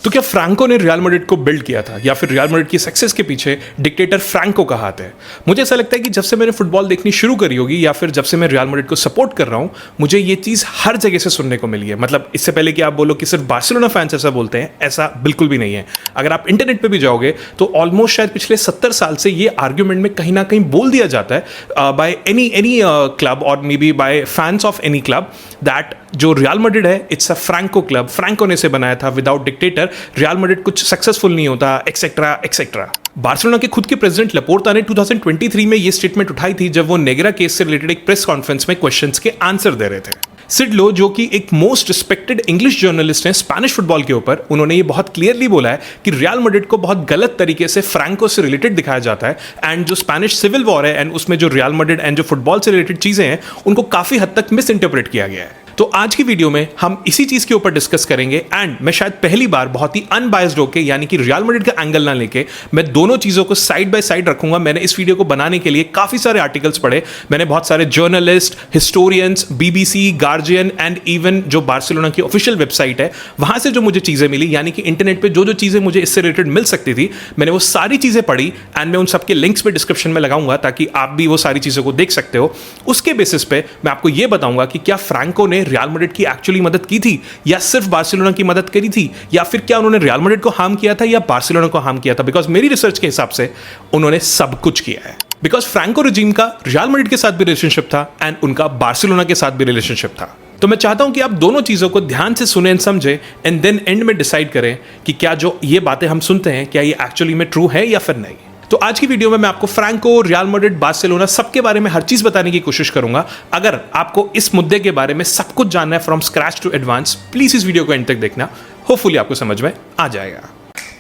तो क्या फ्रैंको ने रियल मैड्रिड को बिल्ड किया था या फिर रियल मैड्रिड की सक्सेस के पीछे डिक्टेटर फ्रैंको का हाथ है? मुझे ऐसा लगता है कि जब से मैंने फुटबॉल देखनी शुरू करी होगी या फिर जब से मैं रियल मैड्रिड को सपोर्ट कर रहा हूं, मुझे ये चीज़ हर जगह से सुनने को मिली है। मतलब इससे पहले कि आप बोलो कि सिर्फ बार्सिलोना फैंस ऐसा बोलते हैं, ऐसा बिल्कुल भी नहीं है। अगर आप इंटरनेट पर भी जाओगे तो ऑलमोस्ट शायद पिछले 70 साल से ये आर्ग्यूमेंट में कहीं ना कहीं बोल दिया जाता है बाय एनी क्लब और may be by fans of any club that जो रियल मैड्रिड है it's a Franco club, Franco ने इसे बनाया था, विदाउट डिक्टेटर रियल मैड्रिड कुछ सक्सेसफुल नहीं होता, एक्सेट्रा एक्सेट्रा। बार्सिलोना के खुद के प्रेसिडेंट लपोर्ता ने 2023 में ये स्टेटमेंट उठाई थी जब वो नेगरा केस से रिलेटेड एक प्रेस कॉन्फ्रेंस में क्वेश्चंस के आंसर दे रहे थे। सिड लो, जो कि एक मोस्ट रिस्पेक्टेड इंग्लिश जर्नलिस्ट हैं स्पेनिश फुटबॉल के ऊपर, उन्होंने ये बहुत क्लियरली बोला है कि रियल मैड्रिड को बहुत गलत तरीके से फ्रैंको से रिलेटेड दिखाया जाता है एंड जो स्पेनिश सिविल वॉर है एंड उसमें जो रियल मैड्रिड एंड जो फुटबॉल से रिलेटेड चीजें हैं उनको काफी हद तक मिस इंटरप्रेट किया गया है। तो आज की वीडियो में हम इसी चीज के ऊपर डिस्कस करेंगे एंड मैं शायद पहली बार बहुत ही अनबायस्ड होके यानी कि रियल मैड्रिड का एंगल ना लेके मैं दोनों चीजों को साइड बाय साइड रखूंगा। मैंने इस वीडियो को बनाने के लिए काफी सारे आर्टिकल्स पढ़े, मैंने बहुत सारे journalist, historians, BBC, guardian and even जो बार्सिलोना की ऑफिशियल वेबसाइट है वहां से जो मुझे चीजें मिली, यानी कि इंटरनेट पे जो चीजें मुझे इससे रिलेटेड मिल सकती थी, मैंने वो सारी चीजें पढ़ी एंड मैं उन सबके लिंक्स पे डिस्क्रिप्शन में लगाऊंगा ताकि आप भी वो सारी चीजों को देख सकते हो। उसके बेसिस पे मैं आपको ये बताऊंगा कि क्या फ्रैंको ने रियल मैड्रिड की एक्चुअली मदद की थी या सिर्फ बार्सिलोना की मदद करी थी, या फिर क्या उन्होंने रियल मैड्रिड को हार्म किया था या बार्सिलोना को हार्म किया था। बिकॉज मेरी रिसर्च के हिसाब से उन्होंने सब कुछ किया है। बिकॉज फ्रैंको रेजिम का रियल मैड्रिड के साथ भी रिलेशनशिप था एंड उनका बार्सिलोना के साथ भी रिलेशनशिप था। तो मैं चाहता हूं कि आप दोनों चीजों को ध्यान से सुने एंड समझे एंड देन एंड में डिसाइड करें कि क्या जो ये बातें हम सुनते हैं क्या ये एक्चुअली में ट्रू है या फिर नहीं। तो आज की वीडियो में मैं आपको फ्रैंको, रियल मैड्रिड, बार्सिलोना सबके बारे में हर चीज बताने की कोशिश करूंगा। अगर आपको इस मुद्दे के बारे में सब कुछ जानना है from scratch to advance, please इस वीडियो को एंड तक देखना, होपफुली आपको समझ में आ जाएगा।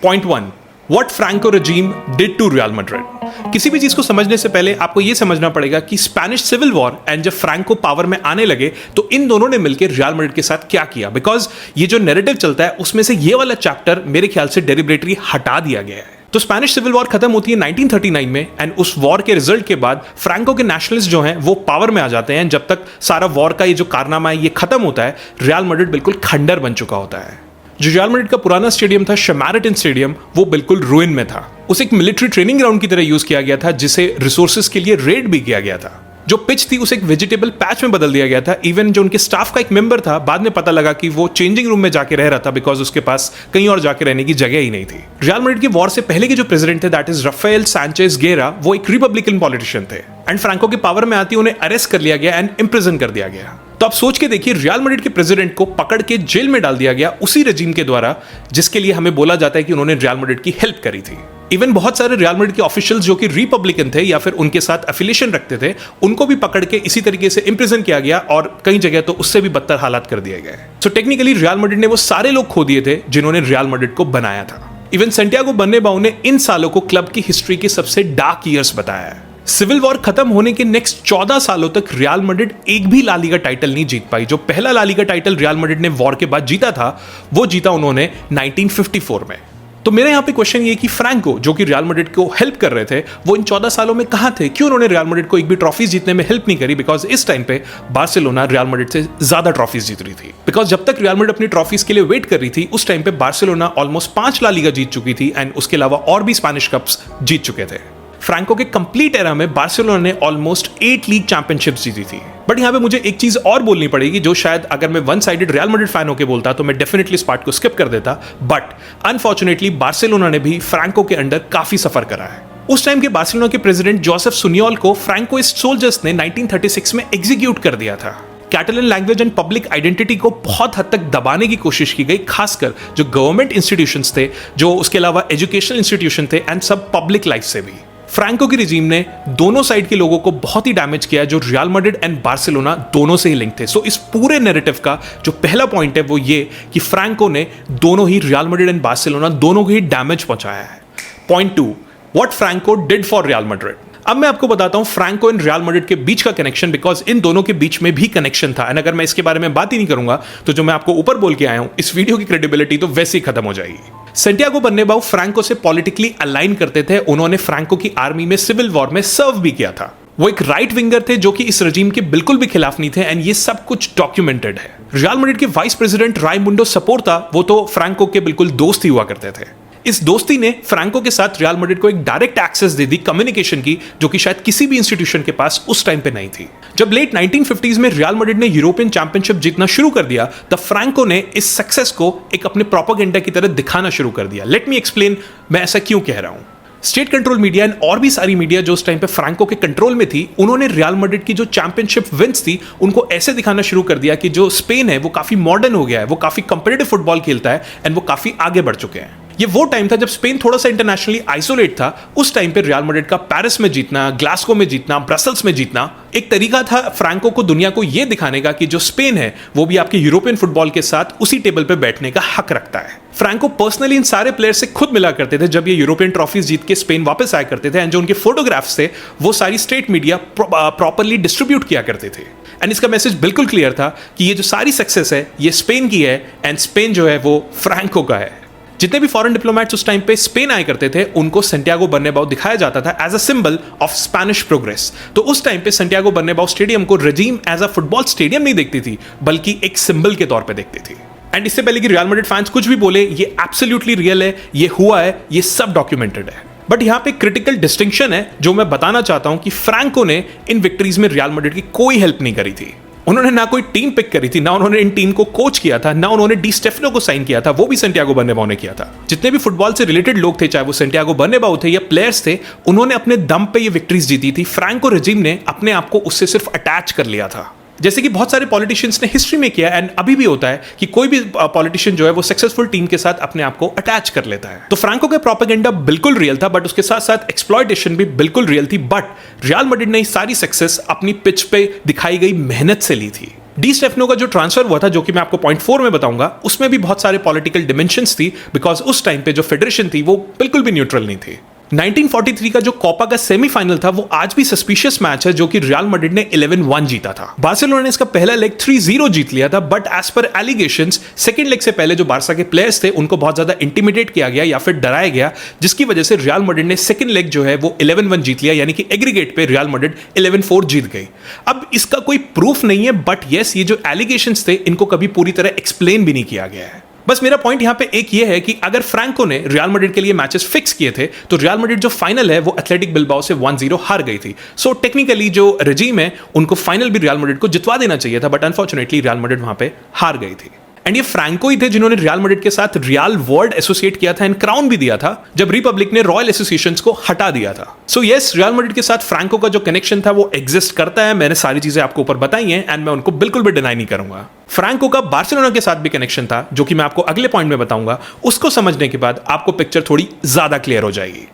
Point 1, what Franco regime did to Real Madrid. किसी भी चीज को समझने से पहले आपको यह समझना पड़ेगा कि स्पेनिश सिविल वॉर एंड जब फ्रैंको पावर में आने लगे तो इन दोनों ने मिलकर रियल मैड्रिड के साथ क्या किया। बिकॉज ये जो नैरेटिव चलता है उसमें से ये वाला चैप्टर मेरे ख्याल से डेलिबरेटली हटा दिया गया है। तो स्पेनिश सिविल वॉर खत्म होती है 1939 में एंड उस वॉर के रिजल्ट के बाद फ्रैंको के नेशनलिस्ट जो हैं वो पावर में आ जाते हैं। जब तक सारा वॉर का ये जो कारनामा है ये खत्म होता है, रियल मैड्रिड बिल्कुल खंडर बन चुका होता है। जो रियल मैड्रिड का पुराना स्टेडियम था शमारिटन स्टेडियम, वो बिल्कुल रुइन में था। उसे एक मिलिट्री ट्रेनिंग ग्राउंड की तरह यूज किया गया था जिसे रिसोर्सेज के लिए रेड भी किया गया था। जो पिच थी उसे एक वेजिटेबल पैच में बदल दिया गया था। इवन जो उनके स्टाफ का एक मेंबर था, बाद में पता लगा कि वो चेंजिंग रूम में जाके रह रहा था बिकॉज उसके पास कहीं और जाके रहने की जगह ही नहीं थी। रियल मैड्रिड की वॉर से पहले के जो प्रेसिडेंट थे दैट इज राफेल सैंचेज गेरा, वो एक रिपब्लिकन पॉलिटिशियन थे एंड फ्रैंको के पावर में आती उन्हें अरेस्ट कर लिया गया एंड इम्प्रिजन कर दिया गया। तो आप सोच के देखिए, रियल मैड्रिड के प्रेसिडेंट को पकड़ के जेल में डाल दिया गया उसी रेजिम के द्वारा जिसके लिए हमें बोला जाता है कि उन्होंने रियल मैड्रिड की हेल्प करी थी। इवन बहुत सारे रियल मैड्रिड के ऑफिशियल्स जो कि रिपब्लिकन थे या फिर उनके साथ एफिलिएशन रखते थे, उनको भी पकड़ के इसी तरीके से इम्प्रिजन किया गया और कई जगह तो उससे भी बदतर हालात कर दिए गए। सो टेक्निकली रियल मैड्रिड ने वो सारे लोग खो दिए थे जिन्होंने रियल मैड्रिड को बनाया था। इवन सैंटियागो बर्नाब्यू ने इन सालों को क्लब की हिस्ट्री के सबसे डार्क ईयर्स बताया है। सिविल वॉर खत्म होने के नेक्स्ट 14 सालों तक रियल मैड्रिड एक भी ला लीगा टाइटल नहीं जीत पाई। जो पहला La Liga title Real Madrid ने वॉर के बाद जीता था वो जीता उन्होंने 1954 में। तो मेरे यहां पे क्वेश्चन ये कि फ्रैंको जो कि रियल मैड्रिड को हेल्प कर रहे थे, वो इन 14 सालों में कहां थे? क्यों उन्होंने रियल मैड्रिड को एक भी ट्रॉफीज जीतने में हेल्प नहीं करी? बिकॉज इस टाइम पे बार्सिलोना रियल मैड्रिड से ज्यादा ट्रॉफीज जीत रही थी। बिकॉज जब तक रियल मैड्रिड अपनी ट्रॉफीज के लिए वेट कर रही थी, उस टाइम पे बार्सिलोना ऑलमोस्ट 5 ला लीगा जीत चुकी थी एंड उसके अलावा और भी स्पेनिश कप्स जीत चुके थे। फ्रैंको के कंप्लीट एरा में बार्सिलोना ने ऑलमोस्ट 8 लीग चैंपियनशिप्स जीती थी। बट यहां पे मुझे एक चीज और बोलनी पड़ेगी जो शायद अगर मैं one sided real Madrid fan होकर बोलता तो मैं डेफिनेटली इस पार्ट को स्किप कर देता, बट अनफॉर्चुनेटली बार्सिलोना ने भी फ्रैंको के अंडर काफी सफर करा है। उस टाइम के बार्सिलोना के प्रेसिडेंट जोसेफ सुनियोल को फ्रैंकोइस्ट सोल्जर्स ने 1936 में एग्जीक्यूट कर दिया था। Catalan language and public identity को बहुत हद तक दबाने की कोशिश की गई, खासकर जो गवर्नमेंट इंस्टीट्यूशंस थे, जो उसके अलावा एजुकेशनल इंस्टीट्यूशन थे एंड सब पब्लिक लाइफ से भी। फ्रैंको की रिजीम ने दोनों साइड के लोगों को बहुत ही डैमेज किया जो रियल मैड्रिड एंड बार्सिलोना दोनों से ही लिंक थे। सो इस पूरे नैरेटिव का जो पहला पॉइंट है वो ये कि फ्रैंको ने दोनों ही रियल मैड्रिड एंड बार्सिलोना दोनों को ही डैमेज पहुंचाया है। Point 2, what Franco did for real Madrid. अब मैं आपको बताता हूं फ्रैंको एंड रियल मैड्रिड के बीच का कनेक्शन, बिकॉज इन दोनों के बीच में भी कनेक्शन था एंड अगर मैं इसके बारे में बात ही नहीं करूंगा तो जो मैं आपको ऊपर बोल के आया हूं इस वीडियो की क्रेडिबिलिटी तो वैसे ही खत्म हो जाएगी। सैंटियागो बर्नाब्यू फ्रैंको से पॉलिटिकली अलाइन करते थे। उन्होंने फ्रैंको की आर्मी में सिविल वॉर में सर्व भी किया था। वो एक राइट विंगर थे जो कि इस रजीम के बिल्कुल भी खिलाफ नहीं थे एंड ये सब कुछ डॉक्यूमेंटेड है। रियल मैड्रिड के वाइस प्रेसिडेंट राइमुंडो सपोर्ता वो तो फ्रैंको के बिल्कुल दोस्त ही हुआ करते थे। इस दोस्ती ने फ्रैंको के साथ रियल मैड्रिड को एक डायरेक्ट एक्सेस दे दी कम्युनिकेशन की, जो कि शायद किसी भी इंस्टीट्यूशन के पास उस टाइम पे नहीं थी। जब लेट 1950s में रियल मैड्रिड ने यूरोपियन चैंपियनशिप जीतना शुरू कर दिया, तब फ्रैंको ने इस सक्सेस को एक अपने प्रोपेगेंडा की तरह दिखाना शुरू कर दिया। लेट मी एक्सप्लेन मैं ऐसा क्यों कह रहा हूं। स्टेट कंट्रोल मीडिया एंड और भी सारी मीडिया जो उस टाइम पे फ्रैंको के कंट्रोल में थी, उन्होंने रियल मैड्रिड की जो चैंपियनशिप विंस थी उनको ऐसे दिखाना शुरू कर दिया कि जो स्पेन है वो काफी मॉडर्न हो गया है, वो काफी कंपेटिटिव फुटबॉल खेलता है एंड वो काफी आगे बढ़ चुके हैं। ये वो टाइम था जब स्पेन थोड़ा सा इंटरनेशनली आइसोलेट था। उस टाइम पे रियल मैड्रिड का पेरिस में जीतना, ग्लासगो में जीतना, ब्रसल्स में जीतना एक तरीका था फ्रैंको को दुनिया को यह दिखाने का कि जो स्पेन है वो भी आपके यूरोपियन फुटबॉल के साथ उसी टेबल पे बैठने का हक रखता है। फ्रैंको पर्सनली इन सारे प्लेयर्स से खुद मिला करते थे जब ये यूरोपियन ट्रॉफीज जीत के स्पेन वापस आया करते थे, एंड जो उनके फोटोग्राफ्स थे वो सारी स्टेट मीडिया प्रॉपरली डिस्ट्रीब्यूट किया करते थे। एंड इसका मैसेज बिल्कुल क्लियर था कि ये जो सारी सक्सेस है ये स्पेन की है एंड स्पेन जो है वो फ्रैंको का है। जितने भी फॉरेन डिप्लोमेट्स उस टाइम पे स्पेन आए करते थे उनको सैंटियागो बर्नाबाउ दिखाया जाता था as a symbol of Spanish progress. तो उस टाइम पे सैंटियागो बर्नाबाउ स्टेडियम को regime as a football stadium नहीं देखती थी बल्कि एक सिंबल के तौर पे देखती थी। एंड इससे पहले कि रियल मैड्रिड फैंस कुछ भी बोले, ये एब्सोल्युटली रियल है, ये हुआ है, ये सब डॉक्यूमेंटेड है। बट यहां पे क्रिटिकल डिस्टिंक्शन है जो मैं बताना चाहता हूं कि फ्रैंको ने इन विक्ट्रीज में रियल मैड्रिड की कोई हेल्प नहीं करी थी। उन्होंने ना कोई टीम पिक करी थी, ना उन्होंने इन टीम को कोच किया था, ना उन्होंने डी स्टेफनो को साइन किया था, वो भी सैंटियागो बर्नाबाउ ने किया था। जितने भी फुटबॉल से रिलेटेड लोग थे, चाहे वो सैंटियागो बर्नाबाउ थे या प्लेयर्स थे, उन्होंने अपने दम पे ये विक्ट्रीज जीती थी। फ्रैंको रेजिम ने अपने आप को उससे सिर्फ अटैच कर लिया था, जैसे कि बहुत सारे पॉलिटिशियंस ने हिस्ट्री में किया एंड अभी भी होता है कि कोई भी पॉलिटिशियन जो है वो सक्सेसफुल टीम के साथ अपने आप को अटैच कर लेता है। तो फ्रैंको का प्रोपेगेंडा बिल्कुल रियल था, बट उसके साथ साथ एक्सप्लॉयटेशन भी बिल्कुल रियल थी। बट रियल मैड्रिड ने सारी सक्सेस अपनी पिच पे दिखाई गई मेहनत से ली थी। डी स्टेफनो का जो ट्रांसफर हुआ था, जो कि मैं आपको पॉइंट 4 में बताऊंगा, उसमें भी बहुत सारे पॉलिटिकल डिमेंशंस थी, बिकॉज उस टाइम पे जो फेडरेशन थी वो बिल्कुल भी न्यूट्रल नहीं थी। 1943 का जो कोपा का सेमीफाइनल था वो आज भी सस्पिशियस मैच है, जो कि रियल मैड्रिड ने 11-1 जीता था। बार्सिलोना ने इसका पहला लेग 3-0 जीत लिया था, बट एज पर एलिगेशंस सेकंड लेग से पहले जो बार्सा के प्लेयर्स थे उनको बहुत ज्यादा इंटिमिडेट किया गया या फिर डराया गया, जिसकी वजह से रियल मैड्रिड ने सेकंड लेग जो है वो 11-1 जीत लिया, यानी कि एग्रीगेट पे रियल मैड्रिड 11-4 जीत गई। अब इसका कोई प्रूफ नहीं है, बट यस, ये जो एलिगेशंस थे इनको कभी पूरी तरह एक्सप्लेन भी नहीं किया गया है। बस मेरा पॉइंट यहां पे एक ये है कि अगर फ्रैंको ने रियल मैड्रिड के लिए मैचेस फिक्स किए थे तो रियल मैड्रिड जो फाइनल है वो एथलेटिक बिल्बाओ से 1-0 हार गई थी। सो टेक्निकली जो रेजिम है उनको फाइनल भी रियल मैड्रिड को जितवा देना चाहिए था, बट अनफॉर्चुनेटली रियल मैड्रिड वहां पे हार गई थी। एंड ये फ्रैंको ही थे जिन्होंने रियल मैड्रिड के साथ रियल वर्ल्ड एसोसिएट किया था एंड क्राउन भी दिया था जब रिपब्लिक ने रॉयल एसोसिएशंस को हटा दिया था। सो यस, रियल मैड्रिड के साथ फ्रैंको का जो कनेक्शन था वो एग्जिस्ट करता है। मैंने सारी चीजें आपको ऊपर बताई हैं एंड मैं उनको बिल्कुल भी डिनाई नहीं करूंगा। फ्रैंको का बार्सिलोना के साथ भी कनेक्शन था, जो कि मैं आपको अगले पॉइंट में बताऊंगा। उसको समझने के बाद आपको पिक्चर थोड़ी ज्यादा क्लियर हो जाएगी।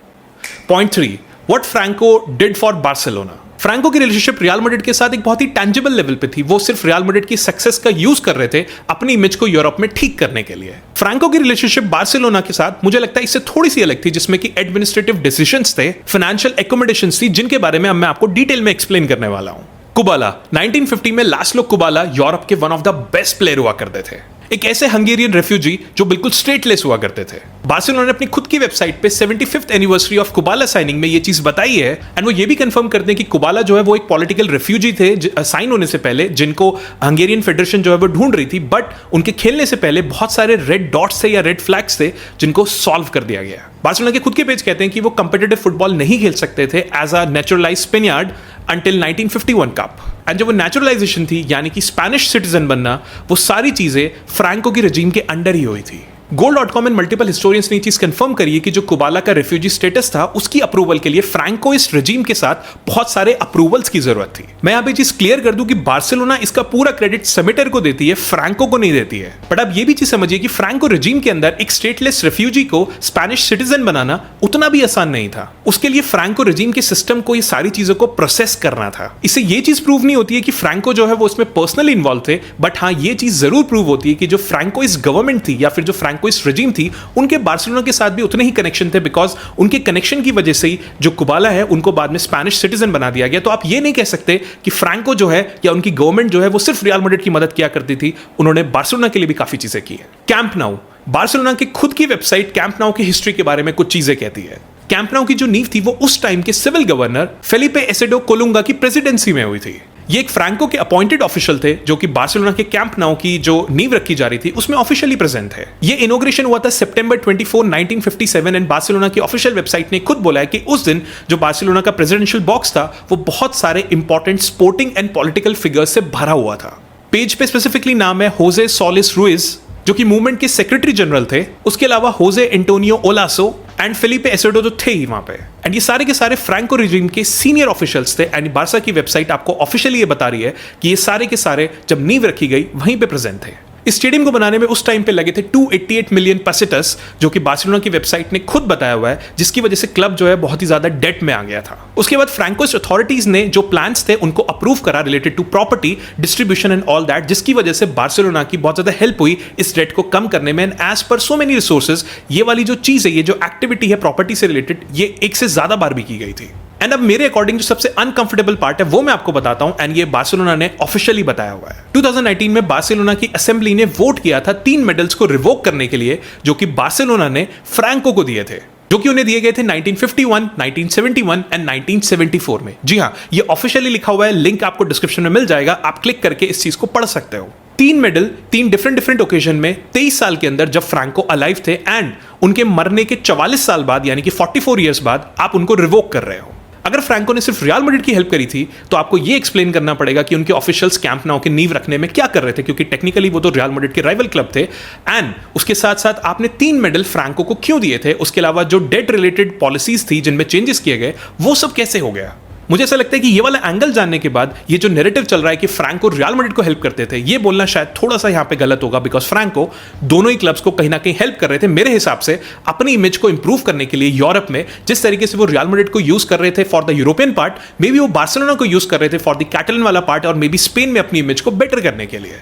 Point 3, what Franco did for Barcelona. Franco की रिलेशनशिप रियल मैड्रिड के साथ एक बहुत ही टेंजिबल लेवल पे थी। वो सिर्फ रियल मैड्रिड की सक्सेस का यूज कर रहे थे अपनी इमेज को यूरोप में ठीक करने के लिए। फ्रैंको की रिलेशनशिप बार्सिलोना के साथ मुझे लगता है इससे थोड़ी सी अलग थी, जिसमें कि एडमिनिस्ट्रेटिव डिसीजंस थे, फाइनेंशियल एकोमोडेशंस थी, जिनके बारे में अब मैं आपको डिटेल में एक्सप्लेन करने वाला हूं। कुबाला 1950 में लास्लो कुबाला यूरोप के one of the best player हुआ करते थे, एक ऐसे हंगेरियन रेफ्यूजी जो बिल्कुल स्टेटलेस हुआ करते थे। बार्सिलोना ने अपनी खुद की वेबसाइट पे 75th एनिवर्सरी ऑफ कुबाला साइनिंग में ये चीज बताई है एंड वो ये भी कंफर्म करते हैं कि कुबाला जो है वो एक पॉलिटिकल रेफ्यूजी थे साइन होने से पहले, जिनको हंगेरियन फेडरेशन जो है वो ढूंढ रही थी, बट उनके खेलने से पहले बहुत सारे रेड डॉट्स थे या रेड फ्लैग्स थे जिनको सॉल्व कर दिया गया। बार्सिलोना के खुद के पेज कहते हैं कि वो कंपिटिटिव फुटबॉल नहीं खेल सकते थे as a naturalise Spaniard until 1951 cup. And जब वो नेचुरलाइजेशन थी, यानी कि स्पेनिश सिटीजन बनना, वो सारी चीजें फ्रैंको की रजीम के अंडर ही हुई थी। Goal.com एंड मल्टीपल हिस्टोरियंस ने ये चीज कंफर्म करी है कि जो कुबाला का रेफ्यूजी स्टेटस था उसकी अप्रूवल के लिए फ्रैंको इस रजीम के साथ बहुत सारे अप्रूवल्स की जरूरत थी। मैं यहां पे चीज क्लियर कर दूं कि बार्सिलोना इसका पूरा क्रेडिट समिटर को देती है, फ्रैंको को नहीं देती है। बट अब ये भी चीज समझिए कि फ्रैंको रजीम के अंदर एक स्टेटलेस रेफ्यूजी को स्पेनिश सिटीजन बनाना उतना भी आसान नहीं था। उसके लिए फ्रैंको रजीम के सिस्टम को ये सारी चीजों को प्रोसेस करना था। इससे ये चीज प्रूव नहीं होती है कि फ्रैंको जो है वो उसमें पर्सनली इन्वॉल्व थे, बट हाँ ये चीज जरूर प्रूव होती है कि जो फ्रैंको इस गवर्नमेंट थी या फिर जो फ्रैंको इस रजीम थी, उनके बार्सिलोना के साथ भी उतने ही कनेक्शन थे, बिकॉज उनके कनेक्शन की वजह से ही जो कुबाला है उनको बाद में स्पेनिश सिटीजन बना दिया गया। तो आप ये नहीं कह सकते कि फ्रैंको जो है या उनकी गवर्नमेंट जो है वो सिर्फ रियल मैड्रिड की मदद किया करती थी, उन्होंने बार्सिलोना के लिए भी काफी चीजें की है। कैंप नाउ, बार्सिलोना की खुद की वेबसाइट कैंप नाउ की हिस्ट्री के बारे में कुछ चीजें कहती है। कैंप नाउ की जो नींव थी वो उस टाइम के सिविल गवर्नर फेलिपे एसेडो कोलुंगा की प्रेसिडेंसी में हुई थी। ये एक फ्रैंको के अपॉइंटेड ऑफिशियल थे जो कि बार्सिलोना के कैंप नाउ की जो नींव रखी जा रही थी उसमें ऑफिशियली प्रेजेंट है। ये इनॉग्रेशन हुआ था सितंबर 24, 1957 एंड बार्सिलोना की ऑफिशियल वेबसाइट ने खुद बोला है कि उस दिन जो बार्सिलोना का प्रेसिडेंशियल बॉक्स था वो बहुत सारे important sporting and political figures से भरा हुआ था। पेज पे स्पेसिफिकली नाम है होजे सोलिस रुइज जो कि मूवमेंट के सेक्रेटरी जनरल थे। उसके अलावा होजे एंटोनियो ओलासो एंड फिलिपे एसेडो जो थे ही वहां पे, एंड ये सारे के सारे फ्रैंको रिजीम के सीनियर ऑफिशियल्स थे। एंड बार्सा की वेबसाइट आपको ऑफिशियली ये बता रही है कि ये सारे के सारे जब नींव रखी गई वहीं पे प्रेजेंट थे। इस स्टेडियम को बनाने में उस टाइम पे लगे थे 288 मिलियन पेसेटस, जो कि बार्सिलोना की वेबसाइट ने खुद बताया हुआ है, जिसकी वजह से क्लब जो है बहुत ही ज्यादा डेट में आ गया था। उसके बाद फ्रैंकोस अथॉरिटीज ने जो प्लान्स थे उनको अप्रूव करा related to property distribution and all that, जिसकी वजह से बार्सिलोना की बहुत ज्यादा हेल्प हुई इस डेट को कम करने में। And as per so many resources ये वाली जो चीज है, ये जो एक्टिविटी है प्रॉपर्टी से रिलेटेड, ये एक से ज्यादा बार भी की गई थी। एंड अब मेरे अकॉर्डिंग जो सबसे अनकंफर्टेबल पार्ट है वो मैं आपको बताता हूं, एंड ये बार्सिलोना ने ऑफिशियली बताया हुआ है। 2019 में बार्सिलोना की असेंबली ने वोट किया था 3 मेडल्स को रिवोक करने के लिए, जो कि बार्सिलोना ने फ्रैंको को दिए थे, जो कि उन्हें दिए गए थे 1951, 1971 एंड 1974 में। जी हाँ, ये ऑफिशियली लिखा हुआ है, लिंक आपको डिस्क्रिप्शन में मिल जाएगा, आप क्लिक करके इस चीज को पढ़ सकते हो। 3 मेडल 3 डिफरेंट ओकेजन में 23 साल के अंदर जब फ्रैंको अलाइव थे, एंड उनके मरने के 44 साल बाद यानी कि 44 ईयर्स बाद आप उनको रिवोक कर रहे हो। अगर फ्रैंको ने सिर्फ रियल मैड्रिड की हेल्प करी थी तो आपको ये एक्सप्लेन करना पड़ेगा कि उनके ऑफिशियल्स कैंप नाउ की नींव रखने में क्या कर रहे थे, क्योंकि टेक्निकली वो तो रियल मैड्रिड के राइवल क्लब थे। एंड उसके साथ साथ आपने 3 मेडल फ्रैंको को क्यों दिए थे, उसके अलावा जो डेट रिलेटेड पॉलिसीज थी जिनमें चेंजेस किए गए, वो सब कैसे हो गया। मुझे ऐसा लगता है कि ये वाला एंगल जानने के बाद ये जो नैरेटिव चल रहा है कि फ्रैंको रियल मैड्रिड को हेल्प करते थे, ये बोलना शायद थोड़ा सा यहाँ पे गलत होगा, बिकॉज फ्रैंको दोनों ही क्लब्स को कहीं ना कहीं हेल्प कर रहे थे मेरे हिसाब से अपनी इमेज को इंप्रूव करने के लिए। यूरोप में जिस तरीके से वो रियल मैड्रिड को यूज कर रहे थे for the European part, may be वो बार्सिलोना को यूज कर रहे थे फॉर द कैटलन वाला पार्ट, और मे बी स्पेन में अपनी इमेज को बेटर करने के लिए।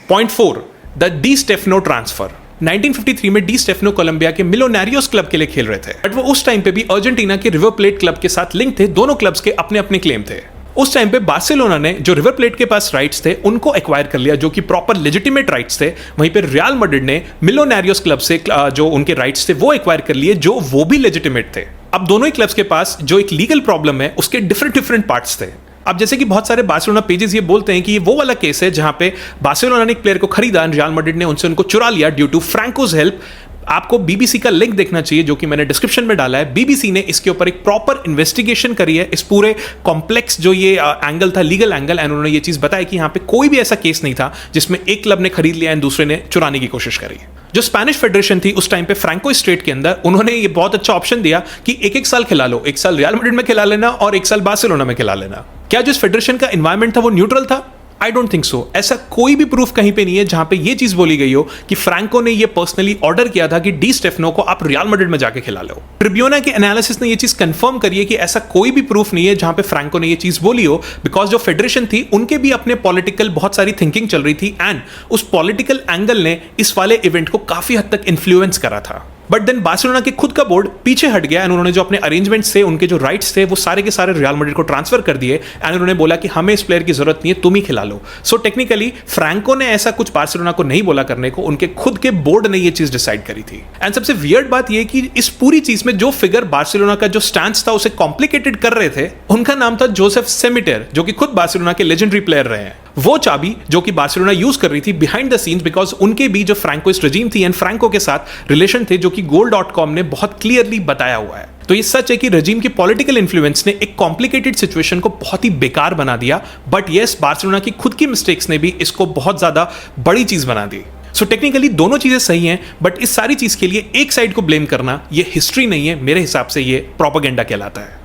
Point 4, the D Stefano transfer. 1953 में डी स्टेफनो कोलंबिया के मिलोनारियोस क्लब के लिए खेल रहे थे, बट वो उस टाइम पे भी अर्जेंटीना के रिवर प्लेट क्लब के साथ लिंक थे। दोनों क्लब्स के अपने अपने क्लेम थे। उस टाइम पे बार्सिलोना ने जो रिवर प्लेट के पास राइट्स थे उनको एक्वायर कर लिया, जो कि प्रॉपर लेजिटिमेट राइट्स थे। वहीं पे रियल मैड्रिड ने मिलोनारियोस क्लब से जो उनके राइट्स थे वो एक्वायर कर लिए, जो वो भी लेजिटिमेट थे। अब दोनों ही क्लब्स के पास जो एक लीगल प्रॉब्लम है उसके डिफरेंट पार्ट्स थे। अब जैसे कि बहुत सारे बार्सिलोना पेजेस ये बोलते हैं कि ये वो वाला केस है जहां पे बार्सिलोना ने एक प्लेयर को खरीदा, रियल मैड्रिड ने उनसे उनको चुरा लिया ड्यू टू फ्रैंकोस हेल्प। आपको बीबीसी का लिंक देखना चाहिए जो कि मैंने डिस्क्रिप्शन में डाला है। बीबीसी ने इसके ऊपर एक प्रॉपर इन्वेस्टिगेशन करी है, इस पूरे कॉम्प्लेक्स जो ये एंगल था, लीगल एंगल, एंड उन्होंने ये चीज बताया कि यहाँ पे कोई भी ऐसा केस नहीं था जिसमें एक क्लब ने खरीद लिया एंड दूसरे ने चुराने की कोशिश करी। जो स्पेनिश फेडरेशन थी उस टाइम पे फ्रैंको स्टेट के अंदर, उन्होंने ये बहुत अच्छा ऑप्शन दिया कि एक साल खिला लो, 1 साल रियल मैड्रिड में खिला लेना और 1 साल बार्सिलोना में खिला लेना। क्या जो इस फेडरेशन का एनवायरमेंट था वो न्यूट्रल था? I don't think so. ऐसा कोई भी प्रूफ कहीं पे नहीं है जहां पे ये चीज बोली गई हो कि फ्रैंको ने ये पर्सनली ऑर्डर किया था कि डी स्टेफनो को आप रियल मैड्रिड में जाके खिला लो। ट्रिब्यूना के एनालिसिस ने ये चीज कंफर्म करी है कि ऐसा कोई भी प्रूफ नहीं है जहां पे फ्रैंको ने ये चीज बोली हो, बिकॉज जो फेडरेशन थी उनके भी अपने पॉलिटिकल बहुत सारी थिंकिंग चल रही थी, एंड उस पॉलिटिकल एंगल ने इस वाले इवेंट को काफी हद तक इन्फ्लुएंस करा था। बट देन बार्सिलोना के खुद का बोर्ड पीछे हट गया एंड उन्होंने जो अपने अरेंजमेंट्स थे, उनके जो राइट्स थे, वो सारे के सारे रियल मैड्रिड को ट्रांसफर कर दिए एंड उन्होंने बोला कि हमें इस प्लेयर की जरूरत नहीं है, तुम ही खिला लो। सो टेक्निकली फ्रैंको ने ऐसा कुछ बार्सिलोना को नहीं बोला करने को, उनके खुद के बोर्ड ने ये चीज डिसाइड करी थी। एंड सबसे वियर्ड बात ये कि इस पूरी चीज में जो फिगर बार्सिलोना का जो स्टैंस था उसे कॉम्प्लिकेटेड कर रहे थे, उनका नाम था जोसेफ सेमिटर, जो कि खुद बार्सिलोना के लेजेंडरी प्लेयर रहे हैं। वो चाबी जो कि बार्सिलोना यूज कर रही थी बिहाइंड द सीन्स, बिकॉज उनके भी जो फ्रैंकोइस्ट रजीम थी एंड फ्रैंको के साथ रिलेशन थे, जो कि goal.com ने बहुत क्लियरली बताया हुआ है। तो ये सच है कि रजीम की पॉलिटिकल इन्फ्लुएंस ने एक कॉम्प्लिकेटेड सिचुएशन को बहुत ही बेकार बना दिया, बट यस, बार्सिलोना की खुद की मिस्टेक्स ने भी इसको बहुत ज्यादा बड़ी चीज बना दी। सो टेक्निकली दोनों चीजें सही हैं, बट इस सारी चीज के लिए एक साइड को ब्लेम करना ये हिस्ट्री नहीं है, मेरे हिसाब से ये प्रोपेगेंडा कहलाता है।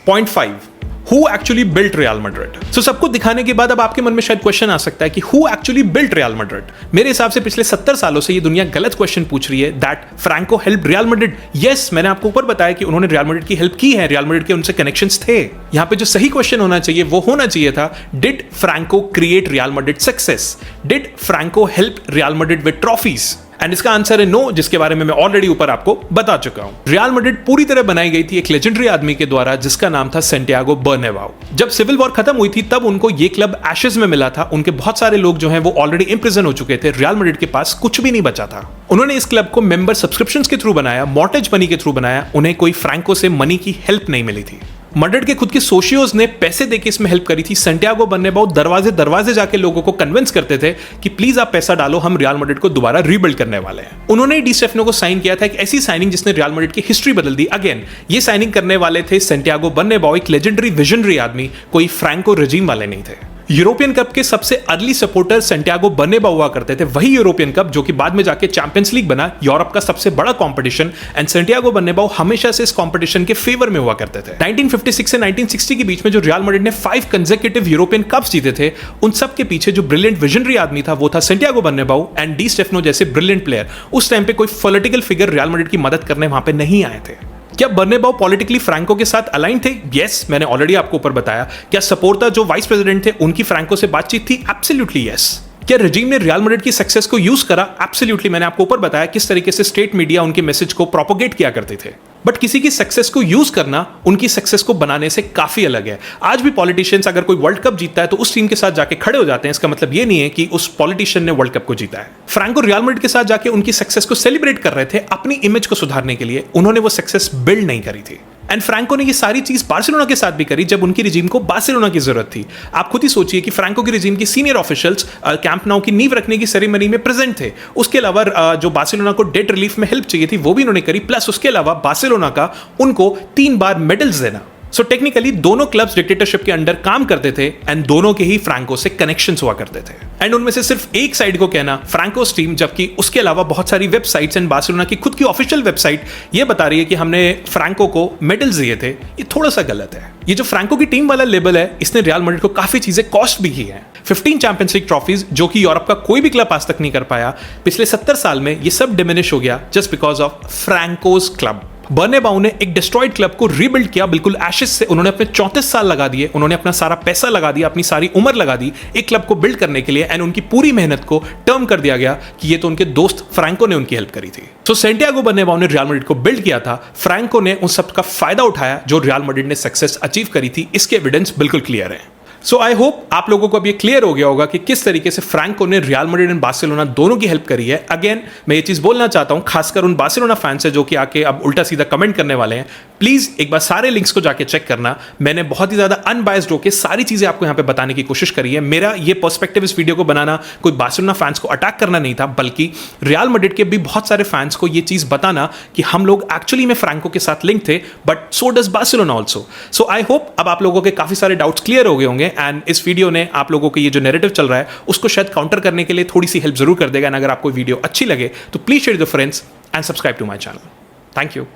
Point 5, Who actually built Real Madrid? So सबको दिखाने के बाद अब आपके मन में शायद क्वेश्चन आ सकता है कि Who actually built Real Madrid? मेरे हिसाब से पिछले 70 सालों से ये दुनिया गलत क्वेश्चन पूछ रही है that Franco helped Real Madrid. Yes, मैंने आपको ऊपर बताया कि उन्होंने Real Madrid की हेल्प की है, Real Madrid के उनसे कनेक्शंस थे। यहाँ पे जो सही क्वेश्चन होना चाहिए वो होना चाहिए था, Did Franco create Real Madrid success? Did Franco help Real Madrid with trophies? And इसका आंसर है नो, जिसके बारे में मैं ऑलरेडी ऊपर आपको बता चुका हूं। रियल मैड्रिड पूरी तरह बनाई गई थी एक लेजेंडरी आदमी के द्वारा जिसका नाम था सैंटियागो बर्नाबाउ। जब सिविल वॉर खत्म हुई थी तब उनको ये क्लब एशेज में मिला था। उनके बहुत सारे लोग जो हैं वो ऑलरेडी इम्प्रिजन हो चुके थे, रियल मैड्रिड के पास कुछ भी नहीं बचा था। उन्होंने इस क्लब को मेंबर सब्सक्रिप्शंस के थ्रू बनाया, मॉर्टेज मनी के थ्रू बनाया, उन्हें कोई फ्रैंको से मनी की हेल्प नहीं मिली थी। मैड्रिड के खुद के सोशियोज ने पैसे देके इसमें हेल्प करी थी। सैंटियागो बर्नाब्यू दरवाजे दरवाजे जाके लोगों को कन्विंस करते थे कि प्लीज आप पैसा डालो, हम रियल मैड्रिड को दोबारा रीबिल्ड करने वाले हैं। उन्होंने डी स्टेफनो को साइन किया था, एक ऐसी साइनिंग जिसने रियल मैड्रिड की हिस्ट्री बदल दी। अगेन ये साइनिंग करने वाले थे सैंटियागो बर्नाब्यू, एक लेजेंडरी विजनरी आदमी, कोई फ्रैंको रेजिम वाले नहीं थे। यूरोपियन कप के सबसे अर्ली सपोर्टर सैंटियागो बर्नाब्यू हुआ करते थे, वही यूरोपियन कप जो कि बाद में जाके चैंपियंस लीग बना, यूरोप का सबसे बड़ा कंपटीशन। एंड सैंटियागो बर्नाब्यू हमेशा से इस कंपटीशन के फेवर में हुआ करते थे। 1956 से 1960 के बीच में जो रियल मैड्रिड ने 5 कंसेक्यूटिव यूरोपियन कप्स जीते थे, उन सब के पीछे जो ब्रिलियंट विजनरी आदमी था वो था Santiago Bernabeu and D Stefano जैसे ब्रिलियंट प्लेयर। उस टाइम पे कोई पॉलिटिकल फिगर रियल मैड्रिड की मदद करने वहां पे नहीं आए थे। क्या बर्नाब्यू पॉलिटिकली फ्रैंको के साथ अलाइन थे? यस, मैंने ऑलरेडी आपको ऊपर बताया। क्या सपोर्टा जो वाइस प्रेसिडेंट थे उनकी फ्रैंको से बातचीत थी? Absolutely yes. क्या रेजिम ने रियल मैड्रिड की सक्सेस को यूज करा? एब्सोल्युटली। मैंने आपको ऊपर बताया किस तरीके से स्टेट मीडिया उनके मैसेज को प्रोपोगेट किया करते थे। बट किसी की सक्सेस को यूज करना उनकी सक्सेस को बनाने से काफी अलग है। आज भी पॉलिटिशियंस अगर कोई वर्ल्ड कप जीतता है तो उस टीम के साथ जाके खड़े हो जाते हैं। इसका मतलब ये नहीं है कि उस पॉलिटिशियन ने वर्ल्ड कप को जीता है। फ्रैंको रियल मैड्रिड के साथ जाके उनकी सक्सेस को सेलिब्रेट कर रहे थे अपनी इमेज को सुधारने के लिए। उन्होंने वो सक्सेस बिल्ड नहीं करी थी। एंड फ्रैंको ने ये सारी चीज बार्सिलोना के साथ भी करी जब उनकी रिजीम को बार्सिलोना की जरूरत थी। आप खुद ही सोचिए कि फ्रैंको की रिजीम के सीनियर ऑफिशियल्स कैंप नाउ की नींव रखने की सेरेमनी में प्रेजेंट थे। उसके अलावा जो बार्सिलोना को डेट रिलीफ में हेल्प चाहिए थी वो भी उन्होंने करी। प्लस उसके अलावा बार्सिलोना का उनको 3 बार मेडल्स देना। सो टेक्निकली दोनों क्लब्स डिक्टेटरशिप के अंडर काम करते थे एंड दोनों के ही फ्रैंको से कनेक्शंस हुआ करते थे। एंड उनमें से सिर्फ एक साइड को कहना फ्रैंकोस टीम, जबकि उसके अलावा बहुत सारी वेबसाइट्स एंड बार्सिलोना की खुद की ऑफिशियल वेबसाइट ये बता रही है कि हमने फ्रैंको को मेडल्स दिए थे, ये थोड़ा सा गलत है। ये जो फ्रैंको की टीम वाला लेबल है, इसने रियल मैड्रिड को काफी चीजें कॉस्ट भी की है। 15 चैंपियंस लीग ट्रॉफीज जो कि यूरोप का कोई भी क्लब आज तक नहीं कर पाया। पिछले 70 साल में ये सब डिमिनिश हो गया just because of Franco's club. Bernabeu ने एक डिस्ट्रॉयड क्लब को रीबिल्ड किया बिल्कुल एशेस से। उन्होंने अपने 34 साल लगा दिए, उन्होंने अपना सारा पैसा लगा दिया, अपनी सारी उम्र लगा दी एक क्लब को बिल्ड करने के लिए। एंड उनकी पूरी मेहनत को टर्म कर दिया गया कि ये तो उनके दोस्त फ्रैंको ने उनकी हेल्प करी थी। तो सैंटियागो बर्नाब्यू ने रियल मैड्रिड को बिल्ड किया था, फ्रैंको ने उन सब का फायदा उठाया जो रियल मैड्रिड ने सक्सेस अचीव करी थी। इसके एविडेंस बिल्कुल क्लियर है। सो आई होप आप लोगों को अब ये क्लियर हो गया होगा कि किस तरीके से फ्रैंको ने रियल मैड्रिड एंड बार्सिलोना दोनों की हेल्प करी है। अगेन मैं ये चीज बोलना चाहता हूं, खासकर उन बार्सिलोना फैंस है जो कि आके अब उल्टा सीधा कमेंट करने वाले हैं, प्लीज एक बार सारे लिंक्स को जाके चेक करना। मैंने बहुत ही ज्यादा अनबायस्ड होकर सारी चीजें आपको यहां पे बताने की कोशिश करी है। मेरा ये पर्सपेक्टिव इस वीडियो को बनाना कोई बार्सिलोना फैंस को अटैक करना नहीं था, बल्कि रियल मैड्रिड के भी बहुत सारे फैंस को ये चीज बताना कि हम लोग एक्चुअली में फ्रैंको के साथ लिंक थे, but so does Barcelona also. So I hope अब आप लोगों के काफी सारे डाउट्स क्लियर हो गए होंगे एंड इस वीडियो ने आप लोगों को ये जो नैरेटिव चल रहा है उसको शायद काउंटर करने के लिए थोड़ी सी हेल्प जरूर कर देगा। एंड अगर आपको वीडियो अच्छी लगे तो please share with your friends and subscribe to my channel. Thank you.